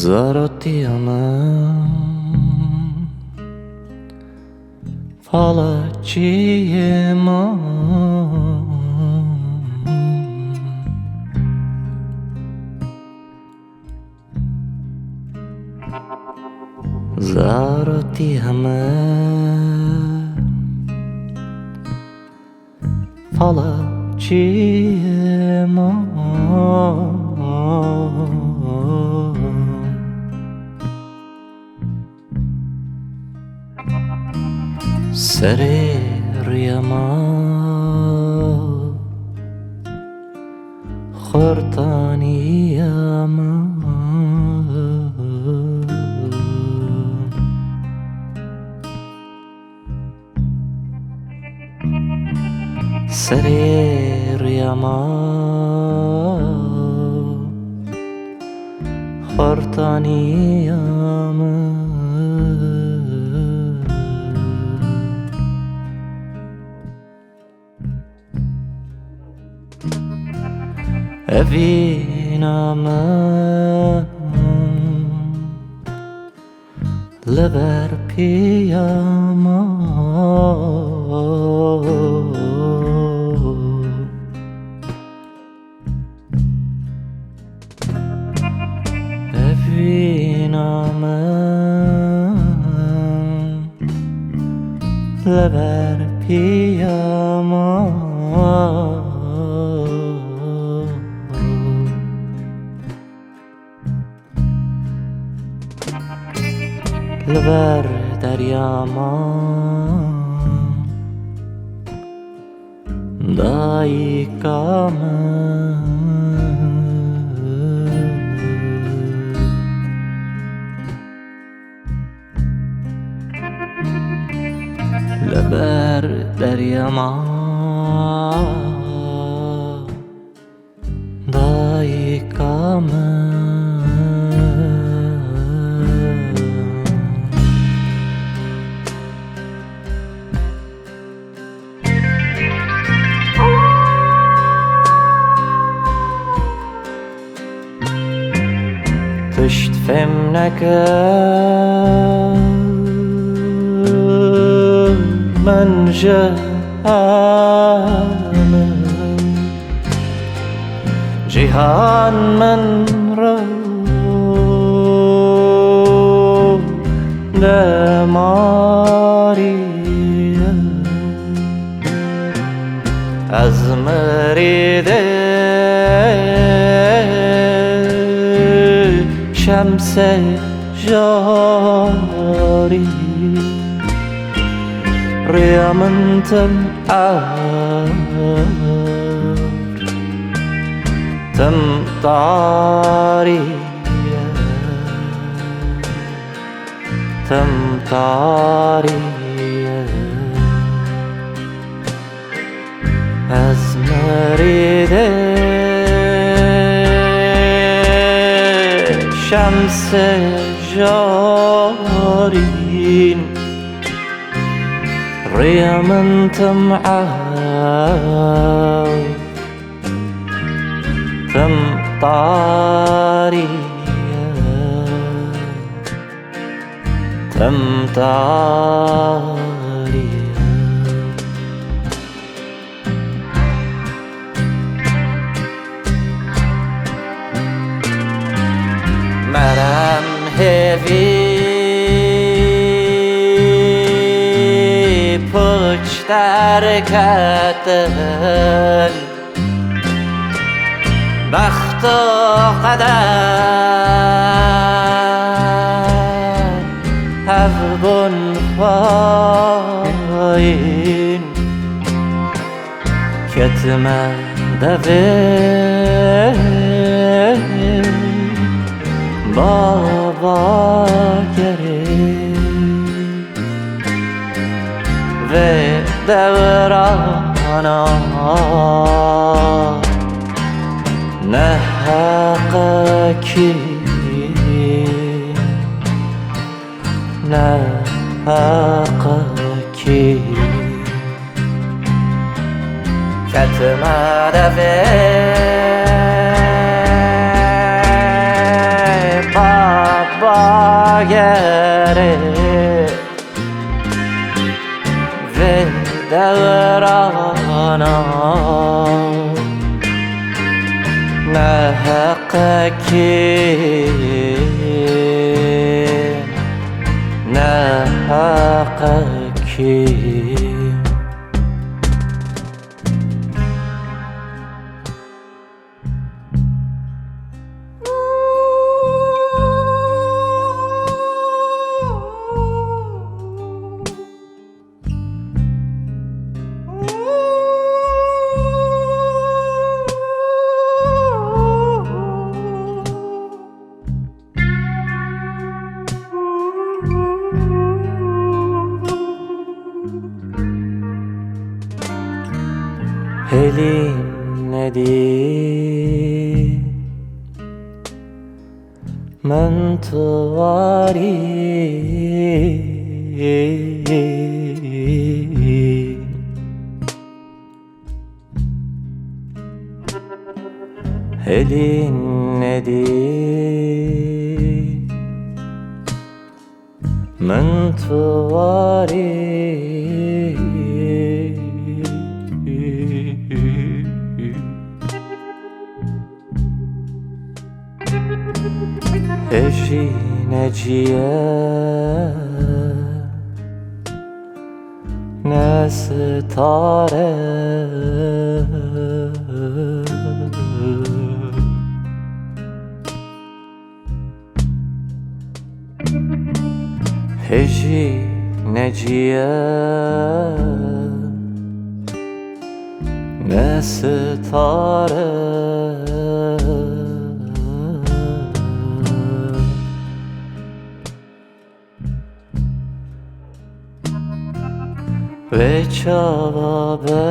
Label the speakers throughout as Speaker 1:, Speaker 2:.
Speaker 1: زارتی من فالچی من زارتی من فالچی من سريريما خرطاني يا ما سريريما خرطاني يا ما أفينا من لبر بياما أفينا من لبر بياما لبر دریاما دایکا من لبر دریاما دایکا من تشت فهمناك من جهان من رو دماری از مریده شمس جاری ريم تمعار تمطاري تمطاري از مریده شمس جارين ريم تمعار تمطاري تمطاري مرم هفی پشت درکتن بخت و قدر هفبون پایین کتمه دوه بابا گری و دورانا نه حقکی نه حقکی کتمه دوه بابا دره ve devrana ne hakkaki ne hakkaki Helin nedi men tuvari Helin nedi men tuvari Eji neciye ne stare Eji neciye ne stare ve çavabe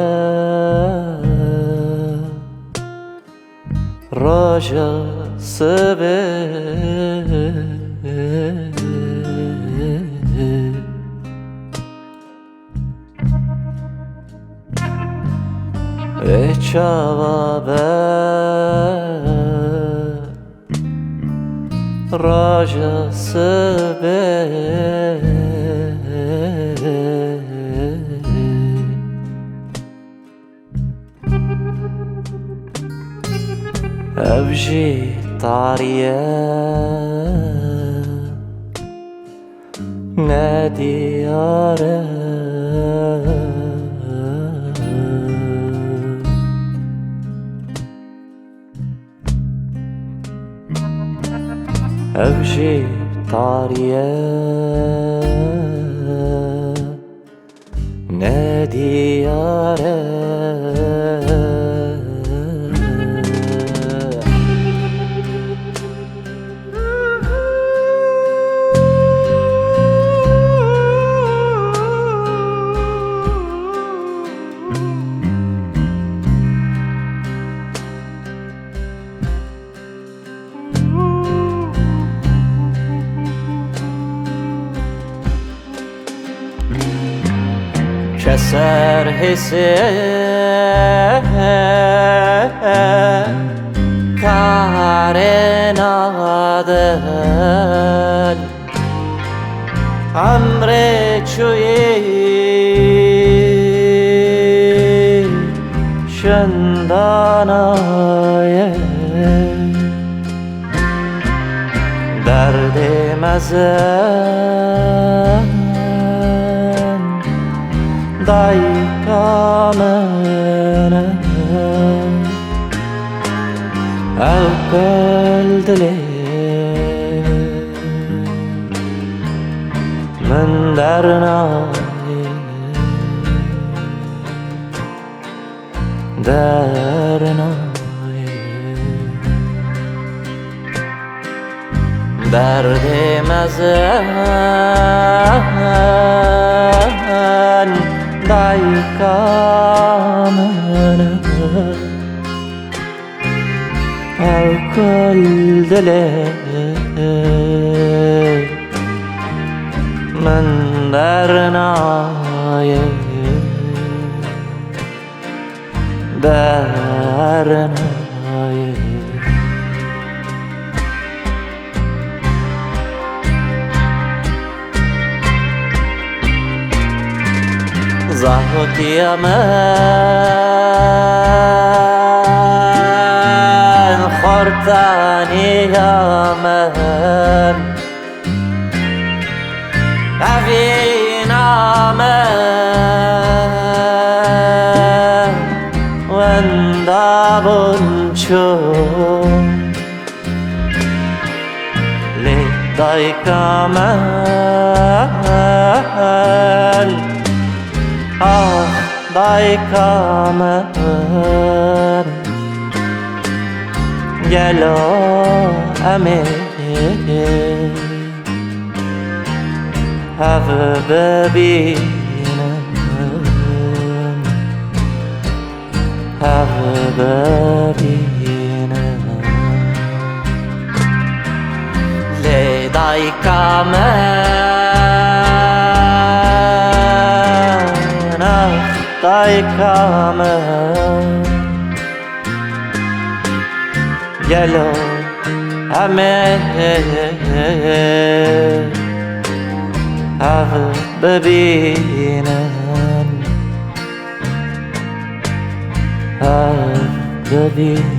Speaker 1: raja sebe ve çavabe raja sebe Evji tariye ne diyare Evji tariye ne diyare Keser hisse karenaden Amre çuyi şendanaye Derdimezem daykamene Alkaldile men dernaye dernaye Derdimezem daykamene Alkaldile men dernaye dernaye زهوتي من خورتاني يا من أفينا من وندابن شون لديك من ديك من جلو أمين have ببینم have ببینم لديك من لديك من جلو أمين ببینم ببینم